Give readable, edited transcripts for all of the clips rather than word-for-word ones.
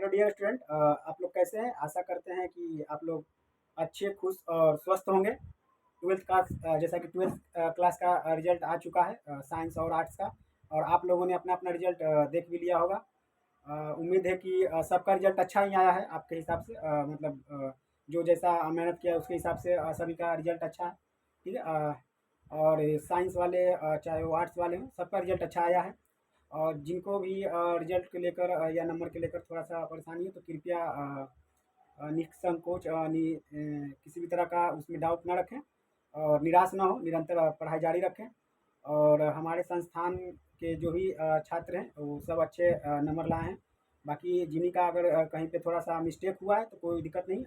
Hello dear student, आप लोग कैसे हैं? आशा करते हैं कि आप लोग अच्छे, खुश और स्वस्थ होंगे। ट्वेल्थ क्लास जैसा कि ट्वेल्थ क्लास का रिजल्ट आ चुका है, साइंस और आर्ट्स का। और आप लोगों ने अपना अपना रिजल्ट देख भी लिया होगा। उम्मीद है कि सबका रिजल्ट अच्छा ही आया है आपके हिसाब से। मतलब जो जैसा मेहनत किया उसके हिसाब से सभी का रिजल्ट अच्छा है। ठीक है। और साइंस वाले चाहे वो आर्ट्स वाले हों, सबका रिजल्ट अच्छा आया है। और जिनको भी रिजल्ट को लेकर या नंबर के लेकर थोड़ा सा परेशानी है तो कृपया निसंकोच किसी भी तरह का उसमें डाउट ना रखें और निराश ना हो, निरंतर पढ़ाई जारी रखें। और हमारे संस्थान के जो भी छात्र हैं वो सब अच्छे नंबर लाए हैं। बाकी जिन्हीं का अगर कहीं पे थोड़ा सा मिस्टेक हुआ है तो कोई दिक्कत नहीं,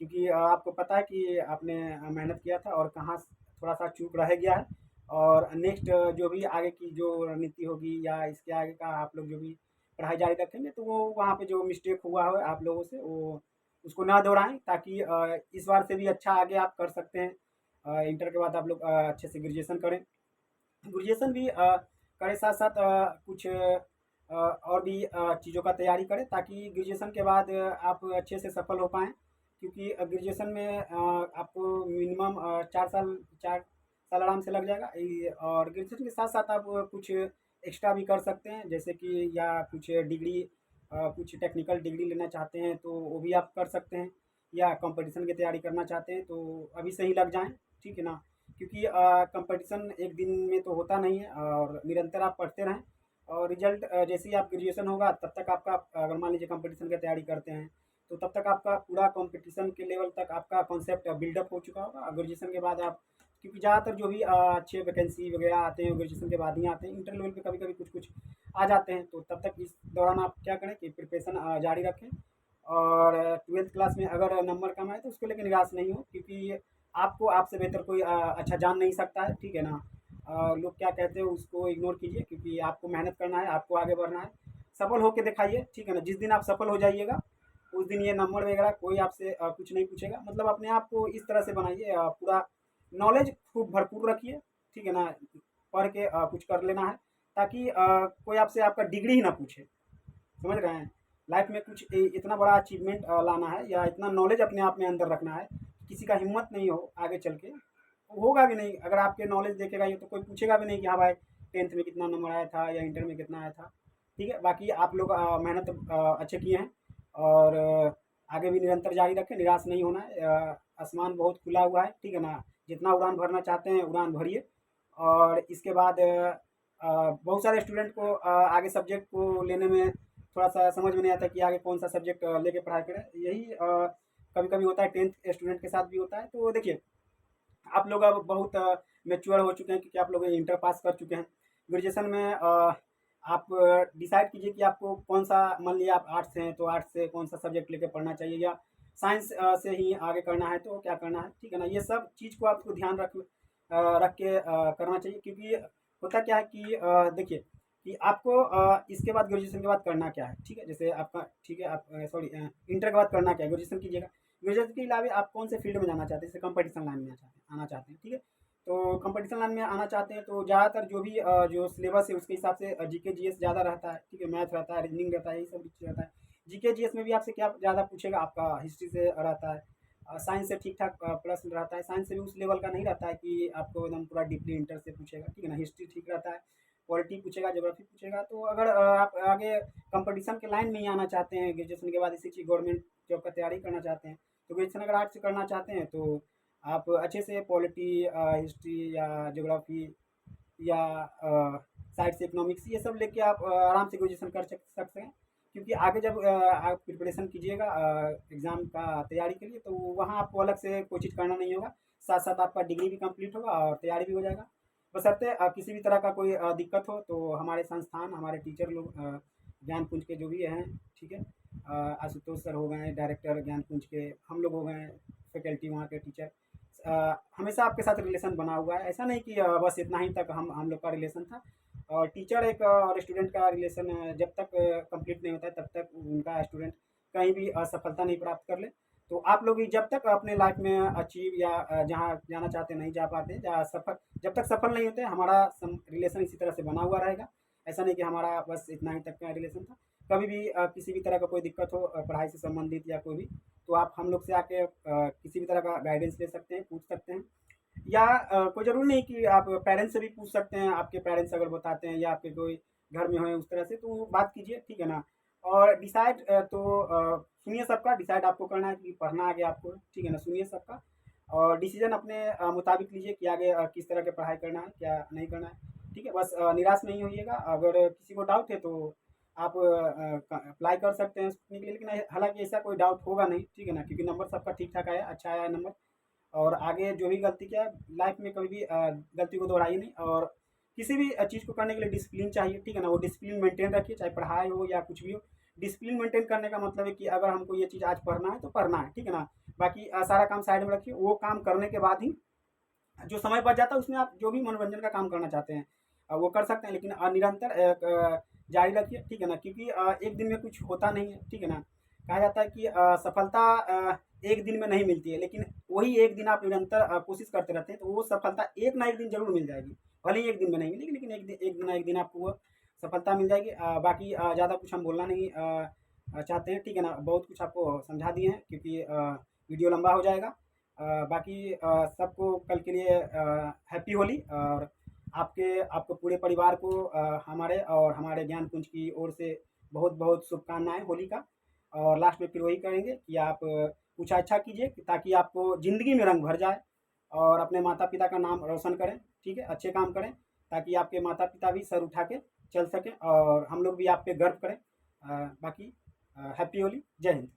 क्योंकि आपको पता है कि आपने मेहनत किया था और कहाँ थोड़ा सा चूक रह गया है। और नेक्स्ट जो भी आगे की जो रणनीति होगी या इसके आगे का आप लोग जो भी पढ़ाई जारी रखेंगे तो वो वहाँ पे जो मिस्टेक हुआ है आप लोगों से वो उसको ना दोहराएं, ताकि इस बार से भी अच्छा आगे आप कर सकते हैं। इंटर के बाद आप लोग अच्छे से ग्रेजुएशन करें। ग्रेजुएशन भी करें, साथ साथ कुछ और भी चीज़ों का तैयारी करें ताकि ग्रेजुएशन के बाद आप अच्छे से सफल हो पाएँ। क्योंकि ग्रेजुएशन में आपको मिनिमम 4 साल आराम से लग जाएगा। और ग्रेजुएशन के साथ साथ आप कुछ एक्स्ट्रा भी कर सकते हैं, जैसे कि या कुछ डिग्री, कुछ टेक्निकल डिग्री लेना चाहते हैं तो वो भी आप कर सकते हैं। या कंपटीशन की तैयारी करना चाहते हैं तो अभी से ही लग जाएँ, ठीक है ना? क्योंकि कंपटीशन एक दिन में तो होता नहीं है और निरंतर आप पढ़ते रहें। और रिजल्ट जैसे ही आप ग्रेजुएशन होगा तब तक आपका, अगर मान लीजिए कंपटीशन की तैयारी करते हैं तो तब तक आपका पूरा कंपटीशन के लेवल तक आपका कॉन्सेप्ट बिल्डअप हो चुका होगा। ग्रेजुएशन के बाद आप, क्योंकि ज़्यादातर जो भी अच्छे वैकेंसी वगैरह आते हैं ग्रेजुएशन के बाद ही आते हैं। इंटर लेवल पे कभी कभी कुछ कुछ आ जाते हैं, तो तब तक इस दौरान आप क्या करें कि प्रिपरेशन जारी रखें। और ट्वेल्थ क्लास में अगर नंबर कम आए तो उसको लेकर निराश नहीं हो, क्योंकि आपको आपसे बेहतर कोई अच्छा जान नहीं सकता है, ठीक है ना? लोग क्या कहते हैं उसको इग्नोर कीजिए, क्योंकि आपको मेहनत करना है, आपको आगे बढ़ना है। सफल होके दिखाइए, ठीक है ना? जिस दिन आप सफल हो जाइएगा उस दिन ये नंबर वगैरह कोई आपसे कुछ नहीं पूछेगा। मतलब अपने आप को इस तरह से बनाइए, पूरा नॉलेज खूब भरपूर रखिए, ठीक है ना? पढ़ के कुछ कर लेना है, ताकि कोई आपसे आपका डिग्री ही ना पूछे। समझ रहे हैं? लाइफ में कुछ इतना बड़ा अचीवमेंट लाना है या इतना नॉलेज अपने आप में अंदर रखना है, किसी का हिम्मत नहीं हो आगे चल के, होगा भी नहीं। अगर आपके नॉलेज देखेगा ये तो कोई पूछेगा भी नहीं कि हाँ भाई टेंथ में कितना नंबर आया था या इंटर में कितना आया था। ठीक है। बाकी आप लोग मेहनत अच्छे किए हैं और आगे भी निरंतर जारी रखें, निराश नहीं होना है। आसमान बहुत खुला हुआ है, ठीक है ना? जितना उड़ान भरना चाहते हैं उड़ान भरिए। और इसके बाद बहुत सारे स्टूडेंट को आगे सब्जेक्ट को लेने में थोड़ा सा समझ में नहीं आता कि आगे कौन सा सब्जेक्ट लेके पढ़ाई करें। यही कभी कभी होता है, टेंथ स्टूडेंट के साथ भी होता है। तो देखिए, आप लोग अब बहुत मैच्योर हो चुके हैं, क्योंकि आप लोग इंटर पास कर चुके हैं। ग्रेजुएशन में आप डिसाइड कीजिए कि आपको कौन सा, मान लिया आप आर्ट्स से हैं तो आर्ट्स से कौन सा सब्जेक्ट लेके पढ़ना चाहिए, या साइंस से ही आगे करना है तो क्या करना है, ठीक है ना? ये सब चीज़ को आपको ध्यान रख के करना चाहिए। क्योंकि होता क्या है कि देखिए कि आपको इसके बाद ग्रेजुएशन के बाद करना क्या है, ठीक है? जैसे आपका, ठीक है, आप सॉरी, इंटर के बाद करना क्या है, ग्रेजुएशन कीजिएगा। ग्रेजुएशन के अलावा आप कौन से फील्ड में जाना चाहते हैं? जैसे कंपटीशन लाइन में आना चाहते हैं, ठीक है? तो कंपटीशन लाइन में आना चाहते हैं तो ज़्यादातर जो भी जो सिलेबस है उसके हिसाब से जीके जीएस ज़्यादा रहता है, ठीक है? मैथ रहता है, रीजनिंग रहता है, यही सब चीज़ रहता है। जीके जीएस में भी आपसे क्या ज़्यादा पूछेगा, आपका हिस्ट्री से रहता है। साइंस से ठीक ठाक प्लस रहता है। साइंस से भी उस लेवल का नहीं रहता है कि आपको एकदम पूरा डीपली इंटर से पूछेगा, ठीक है ना? हिस्ट्री ठीक रहता है, पॉलिटी पूछेगा, ज्योग्राफी पूछेगा। तो अगर आप आगे कंपटीशन के लाइन में ही आना चाहते हैं ग्रेजुएशन के बाद, इसी चीज़ गवर्नमेंट जॉब का तैयारी करना चाहते हैं, तो ग्रेजुएशन अगर आर्ट्स से करना चाहते हैं तो आप अच्छे से पॉलिटी, हिस्ट्री या ज्योग्राफी या साइड से इकोनॉमिक्स, ये सब लेके आप आराम से ग्रेजुएशन कर सकते हैं। क्योंकि आगे जब आप प्रिपरेशन कीजिएगा एग्ज़ाम का तैयारी के लिए, तो वहाँ आपको अलग से कोई चीज़ करना नहीं होगा। साथ साथ आपका डिग्री भी कंप्लीट होगा और तैयारी भी हो जाएगा। बशर्ते किसी भी तरह का कोई दिक्कत हो तो हमारे संस्थान, हमारे टीचर लोग ज्ञानपुंज के जो भी हैं, ठीक है, आशुतोष सर हो गए डायरेक्टर ज्ञानपुंज के, हम लोग हो गए फैकल्टी वहाँ के टीचर, हमेशा आपके साथ रिलेशन बना हुआ है। ऐसा नहीं कि बस इतना ही तक हम लोग का रिलेशन था। और टीचर एक और स्टूडेंट का रिलेशन जब तक कंप्लीट नहीं होता है तब तक उनका स्टूडेंट कहीं भी असफलता नहीं प्राप्त कर ले। तो आप लोग भी जब तक अपने लाइफ में अचीव या जहाँ जाना चाहते नहीं जा पाते, जहाँ सफल, जब तक सफल नहीं होते, हमारा रिलेशन इसी तरह से बना हुआ रहेगा। ऐसा नहीं कि हमारा बस इतना ही तक का रिलेशन था। कभी भी किसी भी तरह का कोई दिक्कत हो पढ़ाई से संबंधित या कोई भी, तो आप हम लोग से आके किसी भी तरह का गाइडेंस ले सकते हैं, पूछ सकते हैं। या कोई ज़रूरी नहीं कि आप पेरेंट्स से भी पूछ सकते हैं, आपके पेरेंट्स अगर बताते हैं या आपके कोई घर में हों उस तरह से, तो बात कीजिए, ठीक है ना? और डिसाइड सुनिए सबका, डिसाइड आपको करना है कि पढ़ना आगे आपको, ठीक है ना? सुनिए सबका और डिसीज़न अपने मुताबिक लीजिए कि आगे किस तरह की पढ़ाई करना है, क्या नहीं करना है, ठीक है? बस निराश नहीं होइएगा। अगर किसी को डाउट है तो आप अप्लाई कर सकते हैं सीखने के लिए, लेकिन हालाँकि ऐसा कोई डाउट होगा नहीं, ठीक है ना? क्योंकि नंबर सबका ठीक-ठाक आया, अच्छा आया है नंबर। और आगे जो भी गलती किया है लाइफ में कभी भी गलती को दोहराइए नहीं। और किसी भी चीज़ को करने के लिए डिसिप्लिन चाहिए, ठीक है ना? वो डिसिप्लिन मेंटेन रखिए, चाहे पढ़ाई हो या कुछ भी हो। डिसिप्लिन मेंटेन करने का मतलब है कि अगर हमको ये चीज़ आज पढ़ना है तो पढ़ना है, ठीक है ना? बाकी सारा काम साइड में रखिए, वो काम करने के बाद ही जो समय बच जाता है उसमें आप जो भी मनोरंजन का काम करना चाहते हैं वो कर सकते हैं, लेकिन निरंतर जारी रखिए, ठीक है ना? क्योंकि एक दिन में कुछ होता नहीं है, ठीक है ना? कहा जाता है कि सफलता एक दिन में नहीं मिलती है, लेकिन वही एक दिन आप निरंतर कोशिश करते रहते हैं तो वो सफलता एक ना एक दिन जरूर मिल जाएगी। भले ही एक दिन में नहीं मिलेगी, लेकिन एक दिन ना एक दिन आपको वो सफलता मिल जाएगी। बाकी ज़्यादा कुछ हम बोलना नहीं चाहते हैं, ठीक है ना? बहुत कुछ आपको समझा दिए हैं, क्योंकि वीडियो लंबा हो जाएगा। बाकी सबको कल के लिए हैप्पी होली। और आपको पूरे परिवार को हमारे और हमारे ज्ञान कुंज की ओर से बहुत बहुत शुभकामनाएं होली का। और लास्ट में फिर वही करेंगे कि आप कुछ अच्छा कीजिए ताकि आपको ज़िंदगी में रंग भर जाए और अपने माता पिता का नाम रोशन करें, ठीक है? अच्छे काम करें ताकि आपके माता पिता भी सर उठा के चल सकें और हम लोग भी आप पे गर्व करें। बाकी हैप्पी होली, जय हिंद।